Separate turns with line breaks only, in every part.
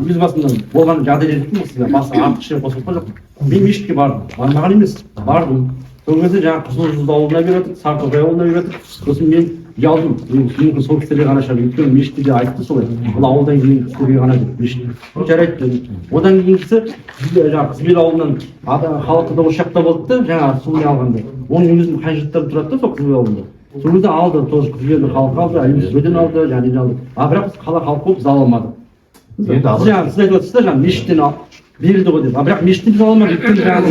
өз басымнан болған жағдай дедім ғой сізге, басы артық ішіне қосылып жоқ. Мен мешітке бардым, бармаған емес, бардым. Сол кезде жаңағы Қызылжұлдыз ауылына беріп жатыр, Сарытөбе ауылына беріп жатыр. Сосын мен ұялдым, мүмкін сол кісілерге ғана шығар, өйткені мешітте де айтты солай, бұл ауылдан кейін кісілерге ғана деп мешітте. Жарайды дедім. Одан кейінгісі жаңағы Қызбел ауылынан халқы да осы жақта болды да, жаңағы сумен алғанда. Оның өзінің қай жұрттары тұрады да сол Қызбел ауылында. Сол кезде алды, тоже Қызбелдің халқы алды, Әлемсізден алды, және алды. Бірақ біз қала халқы болып біз ала алмадық. Жаңағы сіз айтып отырсыз да, жаңағы мешіттен берілді ғой деп. Бірақ мешіттен біз ала алмадық, өйткені жаңағы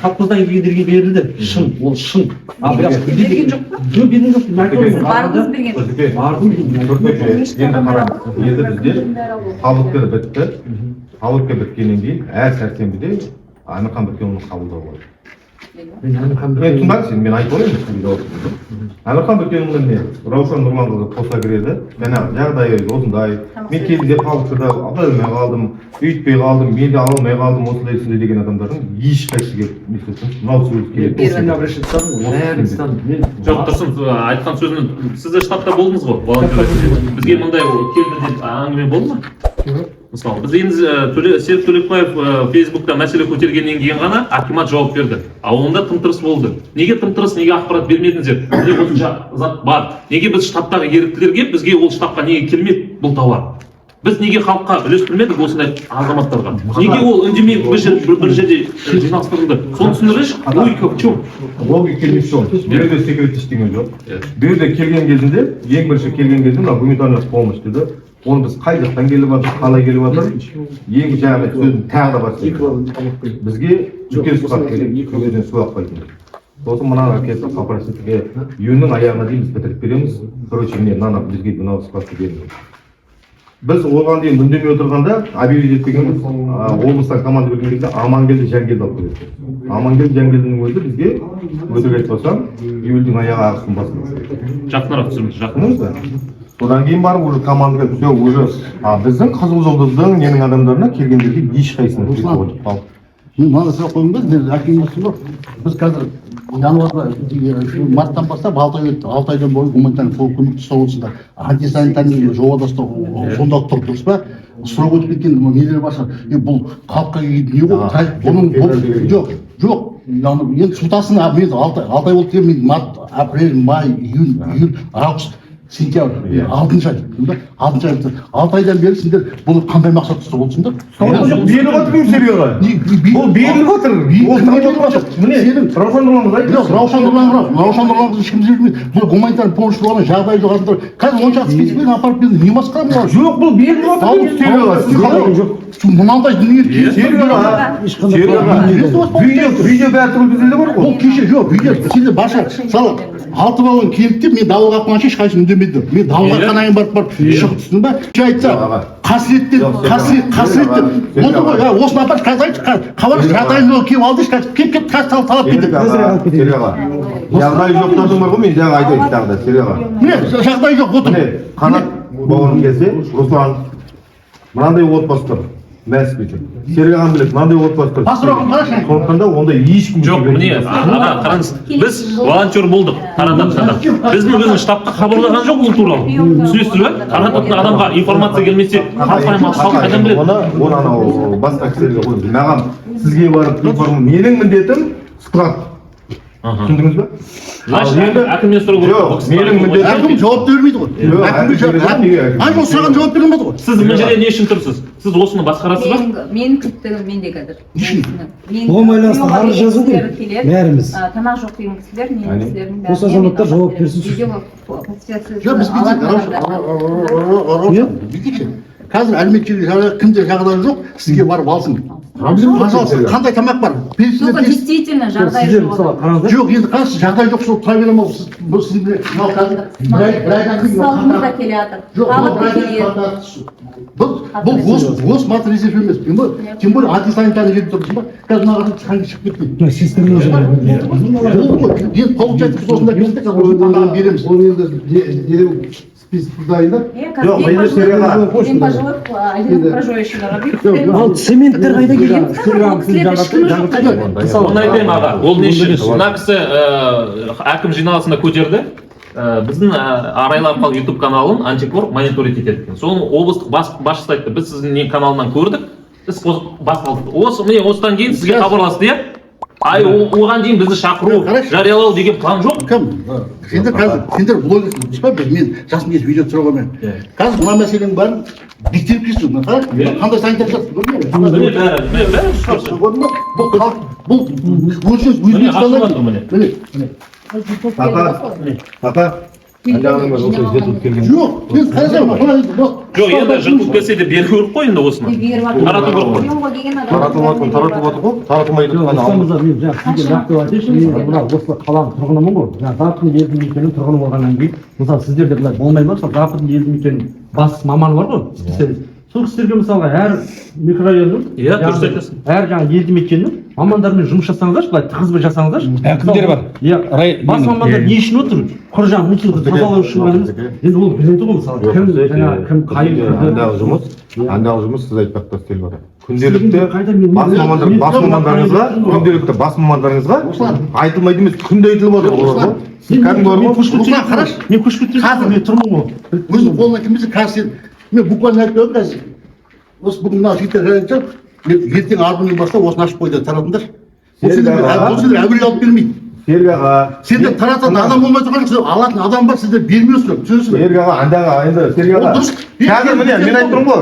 колхоздан келгендерге берілді. Шын, ол шын. Бірақ
берген жоқ па?
Жоқ, берген жоқ.
Бардыңыз берген.
Бардым.
Енді қараңыз, енді бізде халықтар бітті. Халыққа біткеннен кейін әр сәрсенбіде Әмірхан Біркенұлының қабылдауы болады. Тыңдаңыз, мен айтып отырмын. Әмірхан Біркенұлы не? Раушан Нұрланқызы қоса кіреді. Жаңағы жағдайы осындай. Мен келгенде халықтарда ала алмай қалдым, өйтпей қалдым, мен де ала алмай қалдым, осындай деген адамдардың ешқайсысы келіп не істесін, мынау сөз келеді.
Жоқ, Тұрсын, айтқан сөзінен сіз де штабта болдыңыз ғой, волонтерлер. Бізге мындай келді деп әңгіме болды ма? Мысалы, біз енді Серік Төлепбаев Фейсбукта мәселе көтергеннен кейін ғана акимат жауап берді. Ал онда тым-тырыс болды. Неге тым-тырыс, неге ақпарат бермедіңіздер? Неге осынша зат бар? Неге біз штабтағы еріктілерге, бізге ол штабқа неге келмеді бұл тауар? Біз неге халыққа үлестірмедік осындай азаматтарға? Неге ол үндемей бір жерде жинастырылды? Соны түсіндіріңізші, логика в чем?
Логика келмейді сол. Берде секрет ештеңе жоқ. Берде келген кезінде, ең бірінші келген кезде мына гуманитарлық помощь деді. Оны біз қай жақтан келіп жатыр, қалай келіп жатыр? Ең жаңағы сөздің тағы да бар. Бізге үлкен сұрақ керек, көбеден су ақпайтын. Сосын мына кетіп кооперативге үйінің аяғына дейін біз бітіріп береміз. Короче, мынаны бізге мынау сұрақты беріңіз. Біз оған дейін үндемей отырғанда объявить етпегенбіз, облыстан команда берген кезде Амангелді Жангелді алып келеді. Амангелді Жангелдінің өзі бізге өтірік айтпасам, июльдің аяғы ағысын басып.
Жақынырақ түсіріңіз, жақынырақ.
Одан кейін барып уже командаға все уже біздің Қызылжұлдыздың ненің адамдарына келгендерге ешқайсысын өтіп қалды.
Мен мына сұрақ қойдым ба, мен әкемдісі жоқ. Біз қазір январда марттан бастап 6 ай өтті. 6 айдан бойы гуманитарлық көмек ұстап отырсыздар. Антисанитарный жобада ұстау сонда тұр, дұрыс па? Сұрап өтіп кеткен нелер барша. Бұл халыққа не болды? Оның жоқ. Енді сутасын мен 6 ай болды деген мен март, апрель, май, июль, август, сентябрь, 6 ай. 6 ай. 6 айдан бері сендер бұны қандай мақсат ұстап отырсыңдар?
Беріліп жатыр ма Серега? Ол беріліп жатыр. Ол беріліп жатыр. Міне, Раушан Нұрланқызы айтты.
Раушан Нұрланқызы ешкім жүрмейді. Бұл гуманитарлық помощь болған жағдай жоқ адамдар. Қазір онша специфик апарып берді. Не басқа мынау?
Жоқ, бұл беріліп жатыр. Серега, сіз қалай жоқ?
Мынандай дүние
видео бәрі түгіл бізде бар ғой.
ол кеше жоқ видео сендер барша мысалы 6 баланың келді деп мен дауыл қаққанша ешқайсысы үндемеді. Мен дауыл қаққаннан барып шығып түстім ба? Айтса қасірет отыр ғой, осыны апар қазір айтшы, хабар жағдайын келіп алды, келіп қазір талап кетті.
Серега, жағдайы жоқтардың бар ғой, мен жаңа айтайын тағы да, Серега.
Міне, жағдайы жоқ, отыр.
Міне, Қанат бауырым келсе, Руслан, мынандай отбасы тұр. Мәскеуде. Сереганың білет, мынандай отбасы тұр. Сондықтан да онда ешкім
жоқ, міне, қараңыз, біз волонтер болдық Тарататында. Біздің өзінің штабқа хабарлаған жоқ бұл туралы. Түсінесіздер бе? Тарататын адамға информация келмесе, халық қайдан біледі?
Оны анау басқа кісілерге қойып, маған сізге барып менің міндетім сұрақ. Түсіндіңіз бе?
Әкімнен сұрау керек.
Жоқ, менің міндетім.
Әкім жауап бермейді ғой. Әкім саған жауап бере алмады ғой.
Сіз мына жерде не үшін тұрсыз? Сіз осыны басқарасыз ба?
Мен күттім, менде қазір.
Оған байланысты арыз жазу керек, бәріміз.
Тамақ жоқ деген кісілер, менің кісілердің бәрі.
Осы азаматтар жауап берсін.
Қазір әлеуметтік кімде жағдай жоқ, сізге барып алсын. Пожалуйста, қандай тамақ бар?
Только действительно жағдай жоқ.
Жоқ, енді қарсы жағдай жоқ, сол тұра бере алмау. Бұл сізде мынау қазір
Салқында келе жатыр. Халыққа келеді.
Бұл гос матризев емес. Тем более антисанитарный жерде тұрсың ба? Қазір маған шығып кетпейді.
Сестрина
енді получается біз осында келдік, осында береміз.
Ол енді список дайындап.
Жоқ, мен Серега.
Мен пожилых проживающих.
Ал цементтер қайда келген?
Оны айтайын аға, ол не үшін? Мына кісі әкім жиналысында көтерді. біздің Арайлы Арқалық YouTube каналын Антикор мониторить етеді екен. Соны облыстық басшысы айтты, біз сіздің каналынан көрдік, біз басып алдық. Міне осыдан кейін сізге хабарласты, иә? Ай, оған дейін бізді шақыру, жариялау деген план жоқ.
Кім? Сендер қазір, сендер блогерсің, дұрыс па? Мен жасым келіп видео түсіруге мен. Қазір мына мәселенің бәрін бекітіп келсін. Қандай санитар жатсың, көрдің бе? Бұл өлшеу Өзбекстанда.
Папа, андағының осы жетіп келген.
Жоқ, мен қарасам,
Жоқ, енді жыртылып келсе де беру керек қой енді осыны. Тарату керек қой.
Таратып отыр ғой, таратылмайды ғана
Осымызда мен жаңа сізге нақты айтайыншы, мына осы қаланың тұрғынымын ғой. Жаңа Западный елді мекенінің тұрғыны болғаннан кейін, мысалы сіздерде былай болмай ма? Мысалы Западный елді мекеннің бас маманы бар ғой, специалист. Сол кісілерге мысалға әр микрорайонның,
дұрыс айтасың.
әр жаңа елді мекеннің мамандармен жұмыс жасаңыздаршы, былай тығыз бір жасаңыздаршы.
Кімдер бар?
Иә, бас мамандар не үшін отыр? Құр жаңа мусорды тазалау үшін ғана емес. Енді ол біледі ғой мысалы, кім жаңа кім қай
андағы жұмыс сіз айтпақта істеліп жатыр. Күнделікті бас мамандарыңызға айтылмайды емес, күнде айтылып отыр ғой. Кәдімгі бар ғой,
Руслан, қараш, мен көшіп кеткен мен тұрмын ғой.
өзінің қолына кімбесе қазір мен буквально айтып едім қазір. Осы бүгін мына жігіттер жарайды, ертең арбаның бастап осыны ашып қойды, таратыңдар. Бұл сендер әуелі алып бермейді.
Серік аға,
Сендер тарататын адам болмай тұрған жоқ, алатын адам бар, сіздер бермеусіңдер, түсінесің бе?
Серік аға, андағы енді Серік аға. Қазір міне мен айтып тұрмын ғой,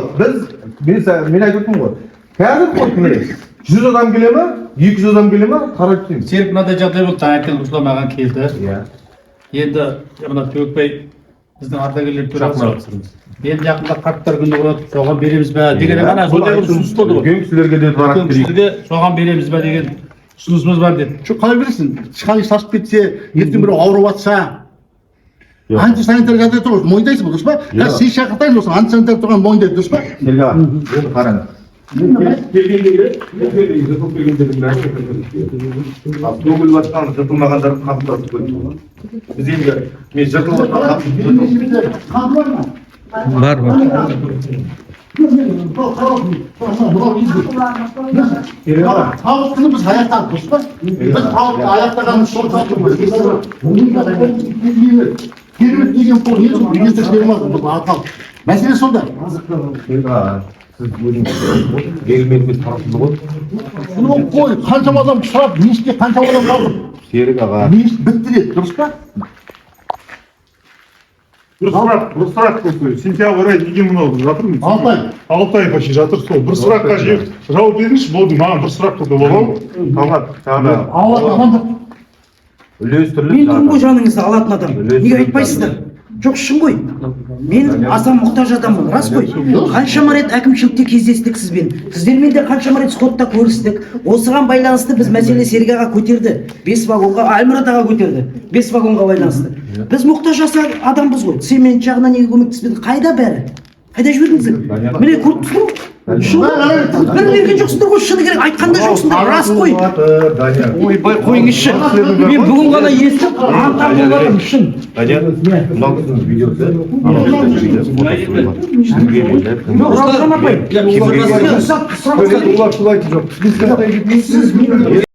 мен айтып тұрмын ғой. Қазір қой міне 100 адам келе ме, 200 адам келе ме, таратып деймін.
Серік мынадай жағдай болды, таңертең Руслан маған келді.
Иә.
Енді мына Төкбай біздің ардагерлер төрағасы. Енді жақында қарттар күні болады, соған береміз бе деген ғана сондай бір ұсыныс болды ғой.
Үлкен кісілерге де таратып берейік.
Соған береміз бе деген ұсынысымыз бар деді.
Жоқ, қалай бересің? Тышқаны шашып кетсе, ертең біреу ауырып жатса, антисанитар жағдай тұр, мойындайсың ба, дұрыс па? Қазір сен шақыртайын осы антисанитар тұрған мойындайды, дұрыс па?
Серік аға, енді қараңыз. Төгіліп жатқан жыртылмағандарды қабылдатып көрдік. Біз енді мен жыртылып жатқан
Бар.
Тауықтыны біз аяқтадық, дұрыс па? Біз тауықты аяқтағанымыз сол тауықты. Керемет деген бұл не жоқ, министр жібермеді, бұл атал. Мәселе сонда.
сіз өзіңіз елмеңіз таратылды ғой.
Соны қой, қаншама адам сұрап, мешітке қаншама адам қалды.
Серік аға.
Мешіт бітті деді, дұрыс па?
Бір сұрақ қой, сентябрь айы неге мынау жатырмыз? 6 ай почти жатыр, сол бір сұраққа жауап беріңізші, болды, маған бір сұрақ қылды болады.
Талғат, тағы да.
Алатын адам жоқ.
Үлестіріліп
Мен тұрмын ғой жаныңызда алатын адам. Неге айтпайсыздар? Жоқ, шын ғой. Мен аса мұқтаж адаммын, рас қой. Қаншама рет әкімшілікте кездестік сізбен. Сіздермен де қаншама рет сотта көрістік. Осыған байланысты біз мәселе Серік аға көтерді. 5 вагонға, Аймұрат аға көтерді. 5 вагонға байланысты. Біз мұқтаж адамбыз ғой. Цемент жағына неге көмектеспеді? Қайда бәрі? Қайда жібердіңіздер? Міне көріп тұрсың ғой. Бір берген жоқсыңдар ғой, шыны керек, айтқанда жоқсыңдар, рас қой. Ойбай, қойыңызшы. Мен бүгін ғана естіп, антар болғаным шын.
мынау кісінің видеосы.
Жоқ, Раушан апай.
Олар солай айтып жоқ.